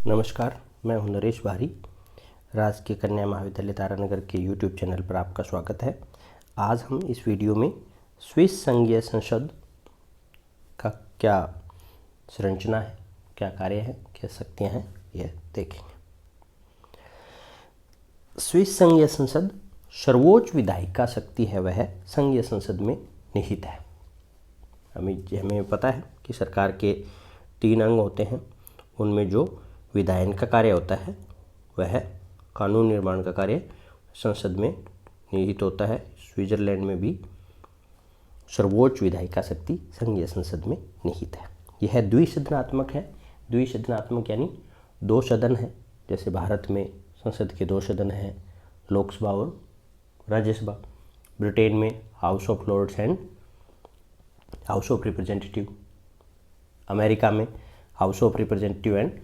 नमस्कार, मैं हूं नरेश बारी। राजकीय कन्या महाविद्यालय तारानगर के यूट्यूब चैनल पर आपका स्वागत है। आज हम इस वीडियो में स्विस संघीय संसद का क्या संरचना है, क्या कार्य है, क्या शक्तियाँ हैं, यह देखेंगे। स्विस संघीय संसद सर्वोच्च विधायिका शक्ति है, वह संघीय संसद में निहित है। हमें पता है कि सरकार के 3 अंग होते हैं, उनमें जो विधायन का कार्य होता है वह कानून निर्माण का कार्य संसद में निहित होता है। स्विट्जरलैंड में भी सर्वोच्च विधायिका शक्ति संघीय संसद में निहित है। यह द्विसदनात्मक है। द्विसदनात्मक यानी 2 सदन है। जैसे भारत में संसद के 2 सदन हैं, लोकसभा और राज्यसभा। ब्रिटेन में house of lords and house of representative. America में house of representative and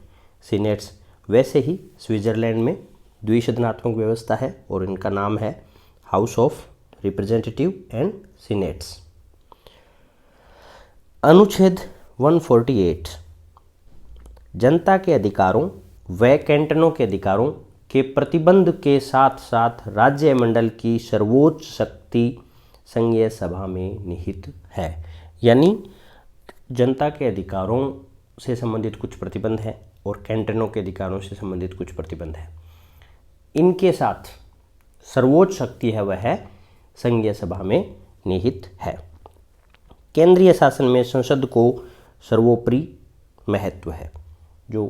senates. वैसे ही स्विट्जरलैंड में द्विसदनात्मक व्यवस्था है और इनका नाम है हाउस ऑफ रिप्रेजेंटेटिव एंड सीनेट्स। अनुच्छेद 148 जनता के अधिकारों व कैंटनों के अधिकारों के प्रतिबंध के साथ साथ राज्य मंडल की सर्वोच्च शक्ति संघीय सभा में निहित है। यानी जनता के अधिकारों से संबंधित कुछ प्रतिबंध है और कैंटनों के अधिकारों से संबंधित कुछ प्रतिबंध है। इनके साथ सर्वोच्च शक्ति है वह संघीय सभा में निहित है। केंद्रीय शासन में संसद को सर्वोपरि महत्व है। जो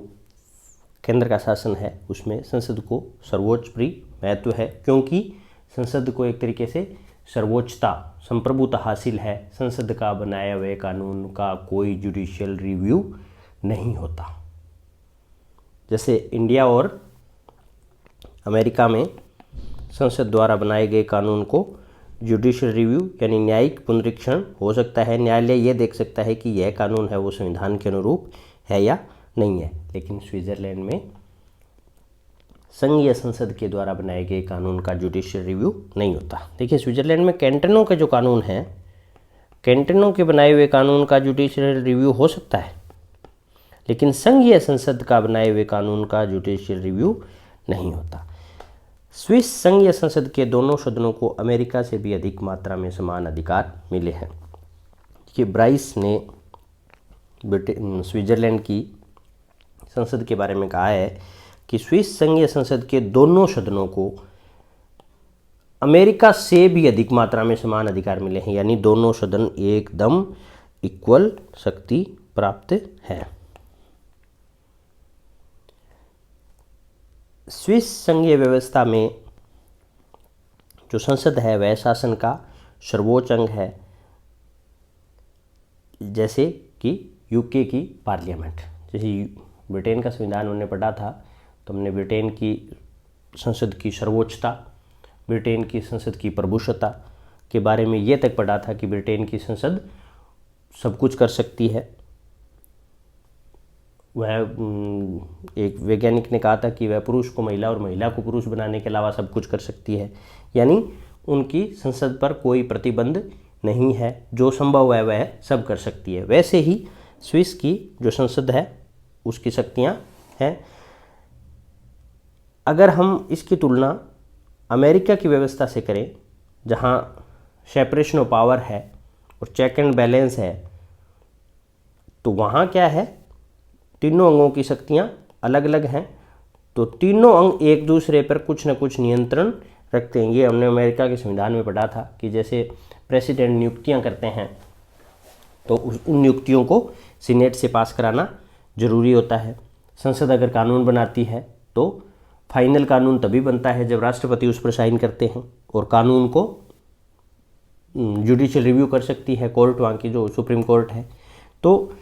केंद्र का शासन है उसमें संसद को सर्वोच्च महत्व है, क्योंकि संसद को एक तरीके से सर्वोच्चता, संप्रभुता हासिल है। संसद का बनाया हुए कानून का कोई जुडिशियल रिव्यू नहीं होता। जैसे इंडिया और अमेरिका में संसद द्वारा बनाए गए कानून को जुडिशियल रिव्यू यानी न्यायिक पुनरीक्षण हो सकता है। न्यायालय ये देख सकता है कि यह कानून है वो संविधान के अनुरूप है या नहीं है। लेकिन स्विट्जरलैंड में संघीय संसद के द्वारा बनाए गए कानून का जुडिशियल रिव्यू नहीं होता। देखिए, स्विट्जरलैंड में कैंटनों के जो कानून हैं, कैंटनों के बनाए हुए कानून का जुडिशियल रिव्यू हो सकता है, लेकिन संघीय संसद का बनाए हुए कानून का जुडिशियल रिव्यू नहीं होता। स्विस संघीय संसद के दोनों सदनों को अमेरिका से भी अधिक मात्रा में समान अधिकार मिले हैं। कि ब्राइस ने स्विट्जरलैंड की संसद के बारे में कहा है कि स्विस संघीय संसद के दोनों सदनों को अमेरिका से भी अधिक मात्रा में समान अधिकार मिले हैं। यानी दोनों सदन एकदम इक्वल शक्ति प्राप्त है। स्विस संघीय व्यवस्था में जो संसद है वह शासन का सर्वोच्च अंग है। जैसे कि यूके की पार्लियामेंट। जैसे ब्रिटेन का संविधान हमने पढ़ा था, तो हमने ब्रिटेन की संसद की सर्वोच्चता, ब्रिटेन की संसद की प्रभुत्वता के बारे में ये तक पढ़ा था कि ब्रिटेन की संसद सब कुछ कर सकती है। वह एक वैज्ञानिक ने कहा था कि वह पुरुष को महिला और महिला को पुरुष बनाने के अलावा सब कुछ कर सकती है। यानी उनकी संसद पर कोई प्रतिबंध नहीं है, जो संभव है वह सब कर सकती है। वैसे ही स्विस की जो संसद है उसकी शक्तियाँ हैं। अगर हम इसकी तुलना अमेरिका की व्यवस्था से करें, जहाँ सेपरेशन ऑफ पावर है और चेक एंड बैलेंस है, तो वहाँ क्या है, तीनों अंगों की शक्तियाँ अलग अलग हैं। तो तीनों अंग एक दूसरे पर कुछ न कुछ नियंत्रण रखते हैं। ये हमने अमेरिका के संविधान में पढ़ा था कि जैसे प्रेसिडेंट नियुक्तियाँ करते हैं तो उन नियुक्तियों को सीनेट से पास कराना जरूरी होता है। संसद अगर कानून बनाती है तो फाइनल कानून तभी बनता है जब राष्ट्रपति उस पर साइन करते हैं, और कानून को जुडिशियल रिव्यू कर सकती है कोर्ट, वहाँ की जो सुप्रीम कोर्ट है। तो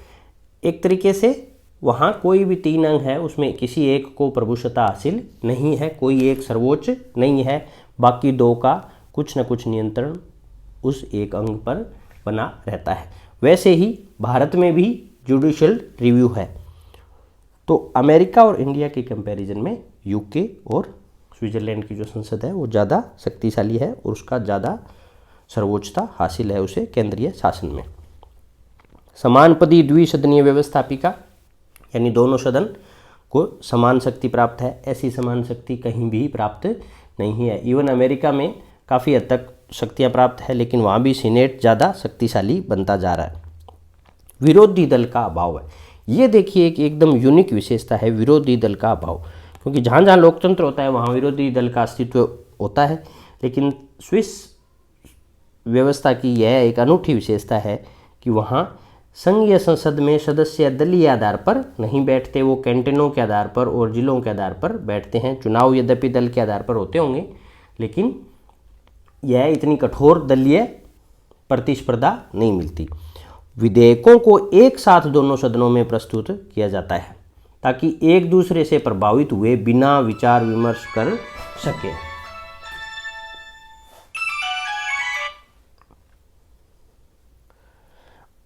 एक तरीके से वहाँ कोई भी 3 अंग है उसमें किसी एक को प्रभुत्वता हासिल नहीं है, कोई एक सर्वोच्च नहीं है, बाकी 2 का कुछ न कुछ नियंत्रण उस एक अंग पर बना रहता है। वैसे ही भारत में भी जुडिशियल रिव्यू है। तो अमेरिका और इंडिया के कंपैरिजन में यूके और स्विट्जरलैंड की जो संसद है वो ज़्यादा शक्तिशाली है और उसका ज़्यादा सर्वोच्चता हासिल है उसे केंद्रीय शासन में। समानपदी द्विसदनीय व्यवस्थापिका यानी दोनों सदन को समान शक्ति प्राप्त है। ऐसी समान शक्ति कहीं भी प्राप्त नहीं है। इवन अमेरिका में काफ़ी हद तक शक्तियाँ प्राप्त है, लेकिन वहाँ भी सीनेट ज़्यादा शक्तिशाली बनता जा रहा है। विरोधी दल का अभाव है, ये देखिए कि एकदम यूनिक विशेषता है विरोधी दल का अभाव, क्योंकि जहाँ जहाँ लोकतंत्र होता है वहाँ विरोधी दल का अस्तित्व होता है, लेकिन स्विस व्यवस्था की यह एक अनूठी विशेषता है कि वहाँ संघीय संसद में सदस्य दलीय आधार पर नहीं बैठते, वो कैंटनों के आधार पर और जिलों के आधार पर बैठते हैं। चुनाव यद्यपि दल के आधार पर होते होंगे, लेकिन यह इतनी कठोर दलीय प्रतिस्पर्धा नहीं मिलती। विधेयकों को एक साथ दोनों सदनों में प्रस्तुत किया जाता है ताकि एक दूसरे से प्रभावित हुए बिना विचार विमर्श कर सके।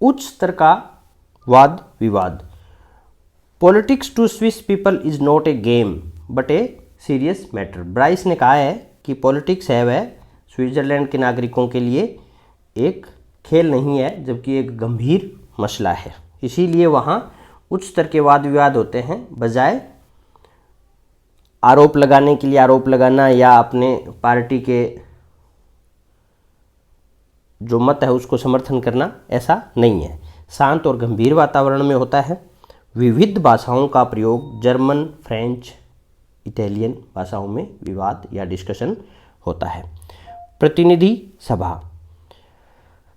उच्च स्तर का वाद विवाद। Politics to Swiss people is not a game but a serious matter. Bryce ने कहा है कि पॉलिटिक्स है वह स्विट्जरलैंड के नागरिकों के लिए एक खेल नहीं है, जबकि एक गंभीर मसला है। इसीलिए वहाँ उच्च स्तर के वाद विवाद होते हैं, बजाय आरोप लगाने के लिए आरोप लगाना या अपने पार्टी के जो मत है उसको समर्थन करना, ऐसा नहीं है। शांत और गंभीर वातावरण में होता है। विविध भाषाओं का प्रयोग, जर्मन, फ्रेंच, इटालियन भाषाओं में विवाद या डिस्कशन होता है। प्रतिनिधि सभा,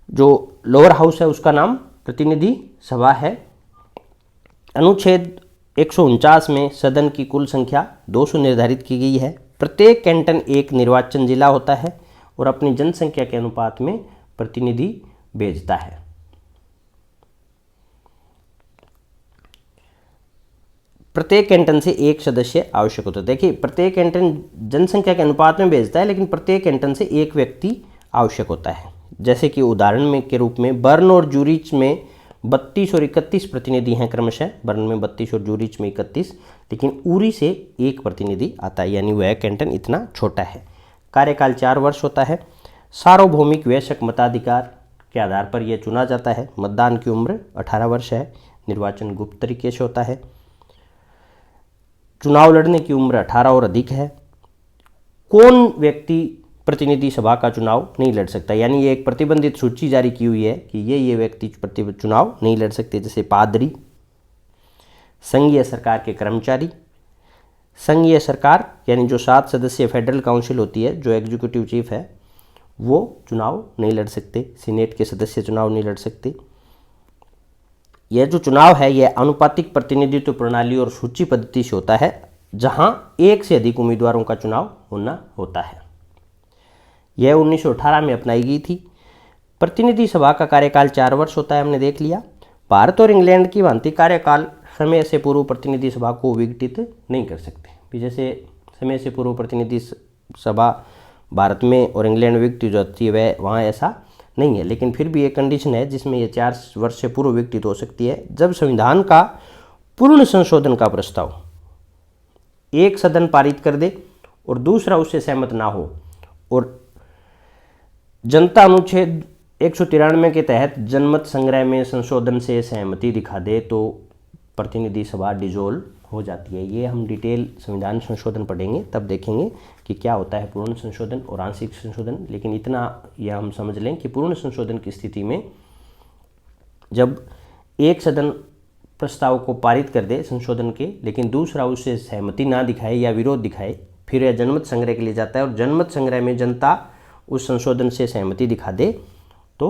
जो लोअर हाउस है उसका नाम प्रतिनिधि सभा है। अनुच्छेद 149 में सदन की कुल संख्या 200 निर्धारित की गई है। प्रत्येक कैंटन एक निर्वाचन जिला होता है और अपनी जनसंख्या के अनुपात में प्रतिनिधि भेजता है। प्रत्येक कैंटन से एक सदस्य आवश्यक होता है। देखिए, प्रत्येक कैंटन जनसंख्या के अनुपात में भेजता है, लेकिन प्रत्येक कैंटन से एक व्यक्ति आवश्यक होता है। जैसे कि उदाहरण में के रूप में बर्न और जूरिच में 32 और 31 प्रतिनिधि हैं क्रमशः। बर्न में 32 और जूरिच में 31, लेकिन उरी से एक प्रतिनिधि आता है, यानी वह कैंटन इतना छोटा है। कार्यकाल 4 वर्ष होता है। सार्वभौमिक वयस्क मताधिकार के आधार पर यह चुना जाता है। मतदान की उम्र 18 वर्ष है। निर्वाचन गुप्त तरीके से होता है। चुनाव लड़ने की उम्र 18 और अधिक है। कौन व्यक्ति प्रतिनिधि सभा का चुनाव नहीं लड़ सकता, यानी ये एक प्रतिबंधित सूची जारी की हुई है कि ये व्यक्ति चुनाव नहीं लड़ सकते, जैसे पादरी, संघीय सरकार के कर्मचारी। संघीय सरकार यानी जो 7 सदस्यीय फेडरल काउंसिल होती है, जो एग्जीक्यूटिव चीफ है, वो चुनाव नहीं लड़ सकते। सीनेट के सदस्य चुनाव नहीं लड़ सकते। यह जो चुनाव है यह अनुपातिक प्रतिनिधित्व प्रणाली और सूची पद्धति से होता है, जहां एक से अधिक उम्मीदवारों का चुनाव होना होता है। यह 1918 में अपनाई गई थी। प्रतिनिधि सभा का कार्यकाल 4 वर्ष होता है, हमने देख लिया। भारत और इंग्लैंड की भांति कार्यकाल समय से पूर्व प्रतिनिधि सभा को विघटित नहीं कर सकते। जैसे समय से पूर्व प्रतिनिधि सभा भारत में और इंग्लैंड में विघटित होती है, वह वहाँ ऐसा नहीं है, लेकिन फिर भी एक कंडीशन है जिसमें यह 4 वर्ष से पूर्व विघटित हो सकती है, जब संविधान का पूर्ण संशोधन का प्रस्ताव एक सदन पारित कर दे और दूसरा उससे सहमत ना हो और जनता अनुच्छेद 193 के तहत जनमत संग्रह में संशोधन से सहमति दिखा दे तो प्रतिनिधि सभा डिसॉल्व हो जाती है। ये हम डिटेल संविधान संशोधन पढ़ेंगे, तब देखेंगे कि क्या होता है पूर्ण संशोधन और आंशिक संशोधन। लेकिन इतना यह हम समझ लें कि पूर्ण संशोधन की स्थिति में जब एक सदन प्रस्ताव को पारित कर दे संशोधन के, लेकिन दूसरा उससे सहमति ना दिखाए या विरोध दिखाए, फिर यह जनमत संग्रह के लिए जाता है और जनमत संग्रह में जनता उस संशोधन से सहमति दिखा दे तो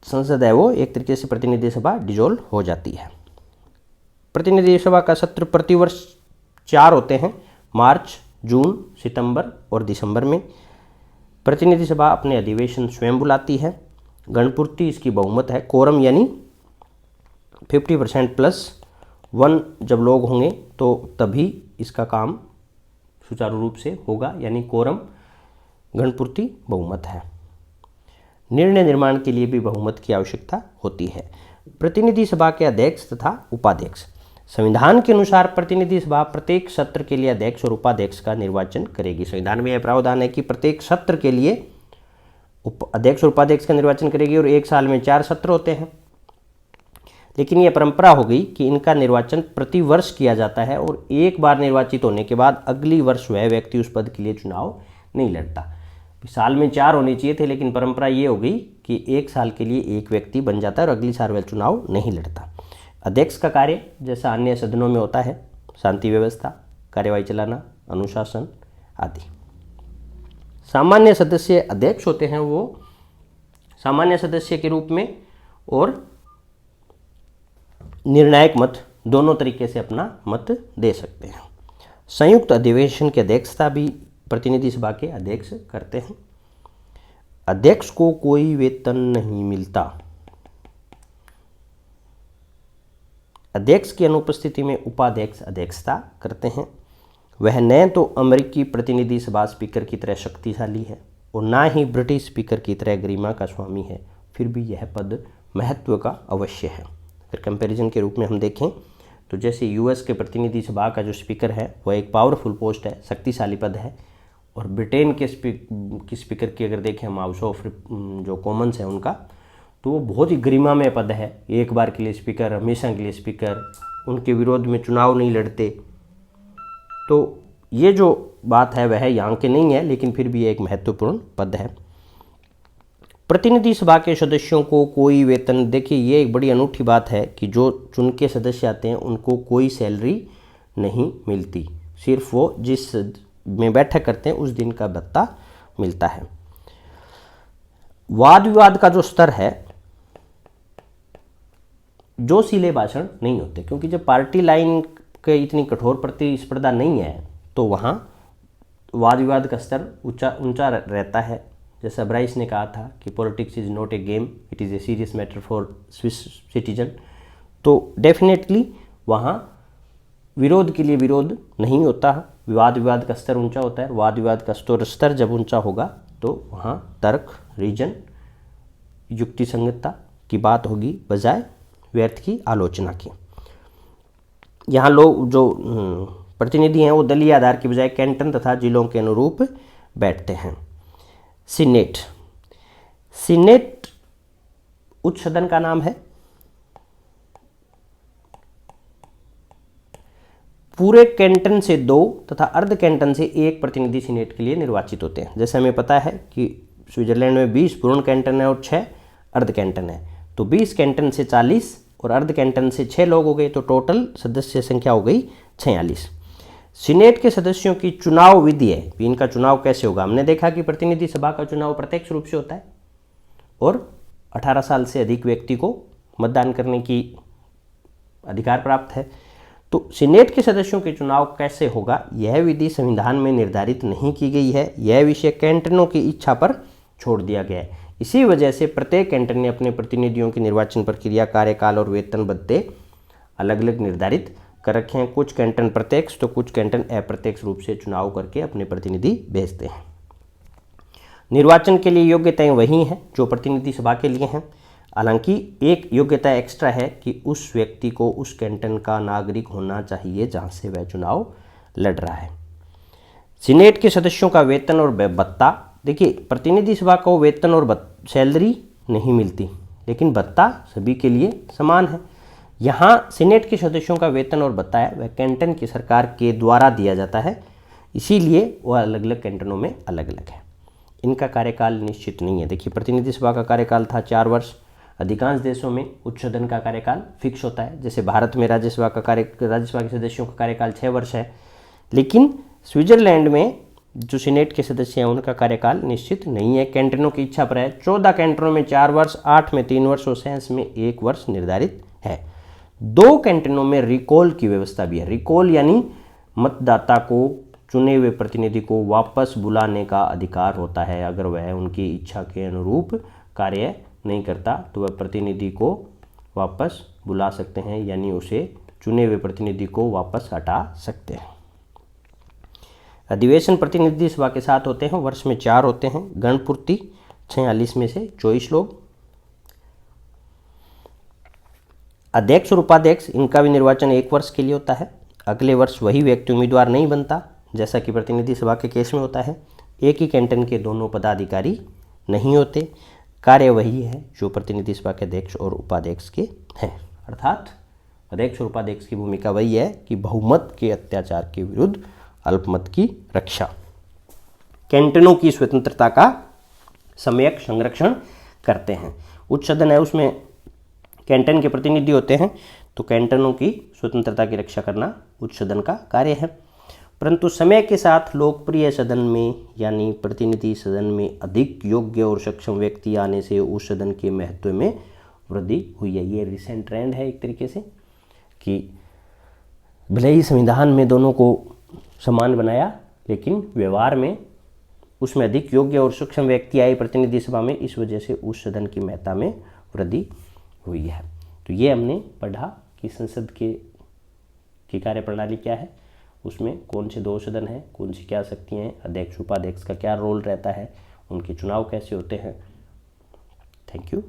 संसद है वो एक तरीके से प्रतिनिधि सभा डिसॉल्व हो जाती है। प्रतिनिधि सभा का सत्र प्रतिवर्ष 4 होते हैं, मार्च, जून, सितंबर और दिसंबर में। प्रतिनिधि सभा अपने अधिवेशन स्वयं बुलाती है। गणपूर्ति इसकी बहुमत है। कोरम यानी 50% + 1 जब लोग होंगे तो तभी इसका काम सुचारू रूप से होगा, यानी कोरम गणपूर्ति बहुमत है। निर्णय निर्माण के लिए भी बहुमत की आवश्यकता होती है। प्रतिनिधि सभा के अध्यक्ष तथा उपाध्यक्ष। संविधान के अनुसार प्रतिनिधि सभा प्रत्येक सत्र के लिए अध्यक्ष और उपाध्यक्ष का निर्वाचन करेगी। संविधान में यह प्रावधान है कि प्रत्येक सत्र के लिए अध्यक्ष और उपाध्यक्ष का निर्वाचन करेगी और एक साल में 4 सत्र होते हैं। लेकिन यह परंपरा हो गई कि इनका निर्वाचन प्रति वर्ष किया जाता है और एक बार निर्वाचित होने के बाद अगली वर्ष वह व्यक्ति उस पद के लिए चुनाव नहीं लड़ता। साल में 4 होने चाहिए थे, लेकिन परंपरा ये हो गई कि 1 साल के लिए एक व्यक्ति बन जाता है और अगली साल वह चुनाव नहीं लड़ता। अध्यक्ष का कार्य जैसा अन्य सदनों में होता है, शांति व्यवस्था, कार्यवाही चलाना, अनुशासन आदि। सामान्य सदस्य अध्यक्ष होते हैं, वो सामान्य सदस्य के रूप में और निर्णायक मत दोनों तरीके से अपना मत दे सकते हैं। संयुक्त अधिवेशन की अध्यक्षता भी प्रतिनिधि सभा के अध्यक्ष करते हैं। अध्यक्ष को कोई वेतन नहीं मिलता। अध्यक्ष की अनुपस्थिति में उपाध्यक्ष अध्यक्षता करते हैं। वह न तो अमेरिकी प्रतिनिधि सभा स्पीकर की तरह शक्तिशाली है और ना ही ब्रिटिश स्पीकर की तरह गरिमा का स्वामी है, फिर भी यह पद महत्व का अवश्य है। अगर कंपैरिजन के रूप में हम देखें तो जैसे यूएस के प्रतिनिधि सभा का जो स्पीकर है वह एक पावरफुल पोस्ट है, शक्तिशाली पद है, और ब्रिटेन के स्पीकर की अगर देखें हम हाउस ऑफ जो कॉमन्स है उनका, तो वो बहुत ही गरिमामय पद है। एक बार के लिए स्पीकर, हमेशा के लिए स्पीकर, उनके विरोध में चुनाव नहीं लड़ते। तो ये जो बात है वह यहाँ के नहीं है, लेकिन फिर भी एक महत्वपूर्ण पद है। प्रतिनिधि सभा के सदस्यों को कोई वेतन, देखिए ये एक बड़ी अनूठी बात है कि जो चुन के सदस्य आते हैं उनको कोई सैलरी नहीं मिलती, सिर्फ वो जिस में बैठक करते हैं उस दिन का भत्ता मिलता है। वाद विवाद का जो स्तर है, जो सीले भाषण नहीं होते, क्योंकि जब पार्टी लाइन के इतनी कठोर प्रतिस्पर्धा नहीं है तो वहाँ वाद विवाद का स्तर ऊंचा रहता है। जैसा ब्राइस ने कहा था कि politics is not a game, it is a serious matter for Swiss citizen. तो डेफिनेटली वहाँ विरोध के लिए विरोध नहीं होता, वाद विवाद का स्तर ऊंचा होता है। वाद विवाद का स्तर जब ऊंचा होगा तो वहाँ तर्क, रीजन, युक्ति संगतता की बात होगी बजाय व्यर्थ की आलोचना की। यहाँ लोग जो प्रतिनिधि हैं वो दलीय आधार की बजाय कैंटन तथा जिलों के अनुरूप बैठते हैं। सीनेट, सीनेट उच्च सदन का नाम है। पूरे कैंटन से 2 तथा अर्ध कैंटन से 1 प्रतिनिधि सीनेट के लिए निर्वाचित होते हैं। जैसे हमें पता है कि स्विट्जरलैंड में 20 पूर्ण कैंटन है और 6 अर्ध कैंटन है, तो 20 कैंटन से 40 और अर्ध कैंटन से 6 लोग हो गए, तो टोटल सदस्य संख्या हो गई 46। सीनेट के सदस्यों की चुनाव विधि है, इनका चुनाव कैसे होगा। हमने देखा कि प्रतिनिधि सभा का चुनाव प्रत्यक्ष रूप से होता है और 18 साल से अधिक व्यक्ति को मतदान करने की अधिकार प्राप्त है। तो सीनेट के सदस्यों के चुनाव कैसे होगा, यह विधि संविधान में निर्धारित नहीं की गई है। यह विषय कैंटनों की इच्छा पर छोड़ दिया गया है। इसी वजह से प्रत्येक कैंटन ने अपने प्रतिनिधियों की निर्वाचन प्रक्रिया, कार्यकाल और वेतन भत्ते अलग अलग निर्धारित कर रखे हैं। कुछ कैंटन प्रत्यक्ष तो कुछ कैंटन अप्रत्यक्ष रूप से चुनाव करके अपने प्रतिनिधि भेजते हैं। निर्वाचन के लिए योग्यताएं वही हैं जो प्रतिनिधि सभा के लिए हैं। हालांकि एक योग्यता एक्स्ट्रा है कि उस व्यक्ति को उस कैंटन का नागरिक होना चाहिए जहां से वह चुनाव लड़ रहा है। सीनेट के सदस्यों का वेतन और भत्ता, देखिए प्रतिनिधि सभा को वेतन और सैलरी नहीं मिलती, लेकिन भत्ता सभी के लिए समान है। यहाँ सीनेट के सदस्यों का वेतन और भत्ता है वह कैंटन की सरकार के द्वारा दिया जाता है, इसीलिए वह अलग अलग कैंटनों में अलग अलग है। इनका कार्यकाल निश्चित नहीं है। देखिए प्रतिनिधि सभा का कार्यकाल था 4 वर्ष। अधिकांश देशों में उच्च सदन का कार्यकाल फिक्स होता है। जैसे भारत में राज्यसभा के सदस्यों का कार्यकाल 6 वर्ष है, लेकिन स्विट्जरलैंड में जो सीनेट के सदस्य हैं उनका कार्यकाल निश्चित नहीं है, कैंटनों की इच्छा पर है। 14 कैंटनों में 4 वर्ष, 8 में 3 वर्ष और 6 में 1 वर्ष निर्धारित है। 2 कैंटनों में रिकॉल की व्यवस्था भी है। रिकॉल यानी मतदाता को चुने हुए प्रतिनिधि को वापस बुलाने का अधिकार होता है। अगर वह उनकी इच्छा के अनुरूप कार्य नहीं करता तो वह प्रतिनिधि को वापस बुला सकते हैं, यानी उसे चुने हुए प्रतिनिधि को वापस हटा सकते हैं। अधिवेशन प्रतिनिधि सभा के साथ होते हैं, वर्ष में 4 होते हैं। गणपूर्ति 46 में से 24 लोग। अध्यक्ष और उपाध्यक्ष, इनका भी निर्वाचन 1 वर्ष के लिए होता है। अगले वर्ष वही व्यक्ति उम्मीदवार नहीं बनता, जैसा कि प्रतिनिधि सभा के केस में होता है। एक ही कैंटन के दोनों पदाधिकारी नहीं होते। कार्य वही है जो प्रतिनिधि सभा के अध्यक्ष और उपाध्यक्ष के हैं। अर्थात अध्यक्ष और उपाध्यक्ष की भूमिका वही है कि बहुमत के अत्याचार के विरुद्ध अल्पमत की रक्षा। कैंटनों की स्वतंत्रता का सम्यक संरक्षण करते हैं। उच्च सदन है, उसमें कैंटन के प्रतिनिधि होते हैं, तो कैंटनों की स्वतंत्रता की रक्षा करना उच्च सदन का कार्य है। परंतु समय के साथ लोकप्रिय सदन में यानी प्रतिनिधि सदन में अधिक योग्य और सक्षम व्यक्ति आने से उस सदन के महत्व में वृद्धि हुई है। ये रिसेंट ट्रेंड है एक तरीके से कि भले ही संविधान में दोनों को समान बनाया, लेकिन व्यवहार में उसमें अधिक योग्य और सक्षम व्यक्ति आए प्रतिनिधि सभा में, इस वजह से उस सदन की महत्ता में वृद्धि हुई है। तो ये हमने पढ़ा कि संसद की कार्यप्रणाली क्या है, उसमें कौन से 2 सदन हैं, कौन सी क्या शक्तियाँ हैं, अध्यक्ष उपाध्यक्ष का क्या रोल रहता है, उनके चुनाव कैसे होते हैं। Thank you.